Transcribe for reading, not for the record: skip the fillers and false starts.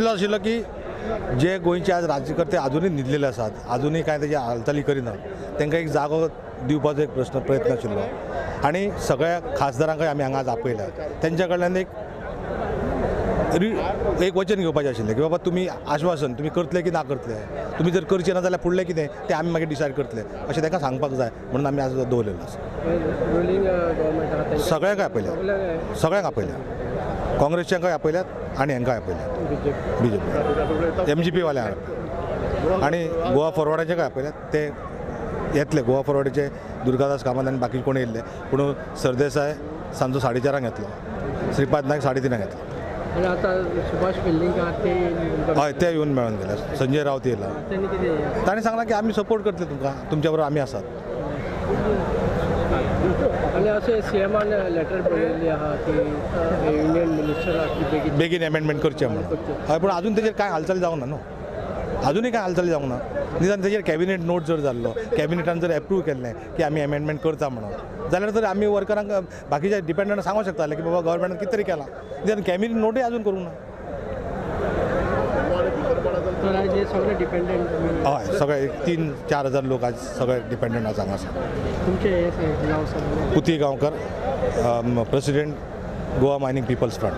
चिंतलो आशिल्लो की जे गोंयचे आज राज्यकर्ते अजूनही न्हिदलेले आसात, अजूनही काय त्याची हालचाली करिना, तांकां एक जागो दिवपाचो एक प्रयत्न आशिल्लो आणि सगळ्या खासदारांकय आमी हांगा आज आपयल्या. तेंच्या कडल्यान एक वचन घेवपाचें आशिल्लें की बाबा तुमी आश्वासन तुमी करतले की ना करतले, तुमी जर करचे ना जाल्यार फुडलें कितें तें आमी मागीर डिसायड करतले अशें तांकां सांगपाक जाय म्हणून आमी आज दवरलेलो आसा. सगळ्यांक आपयल्या, काँग्रेसच्यांकय आपयल्यात आनी हांकांय आपयल्यात, BJP MGP वाल्यांक आनी गोवा फॉरवर्डाचे काय आपयल्यात. ते येतले गोवा फॉरवर्डाचे दुर्गादास कामत आनी बाकी कोण येयल्ले, पूण सरदेसाय सांजो 4:30 येतलो, श्रीपाद नायक 3:30 येतलो. सुभाष वेलिंगकर हय ते येवन मेळून गेले. संजय रावत येयला, ताणें सांगलां की आमी सपोर्ट करतले तुमकां, तुमच्या बरोबर आमी आसात. आणि असे सीएमान लेटर बरयल्ली आहा की युनियन मिनिस्टराक बेगीन एमेंडमेंट करचें म्हणून. हय पूण अजून तेजेर कांय हालचाली जावंक ना न्हू, अजूनय कांय हालचाली जावंक ना. निदान तेजेर कॅबिनेट नोट जर जाल्लो, कॅबिनेटान जर एप्रूव्ह केल्लें की आमी एमेंडमेंट करता म्हणून, जाल्यार तर आमी वर्करांक बाकीच्या डिपेंडंटांक सांगूंक शकताले की बाबा गव्हर्मेंटान कितें तरी केलां. निदान कॅबिनेट नोटूय अजून करूंक ना. सगळे डिपेंडंट हय सगळे 3-4 हजार लोक आज सगळे डिपेंडंट आज हांगा आसा. तुमचे नाव सांग. Puti Gaonkar, president Goa mining people's front.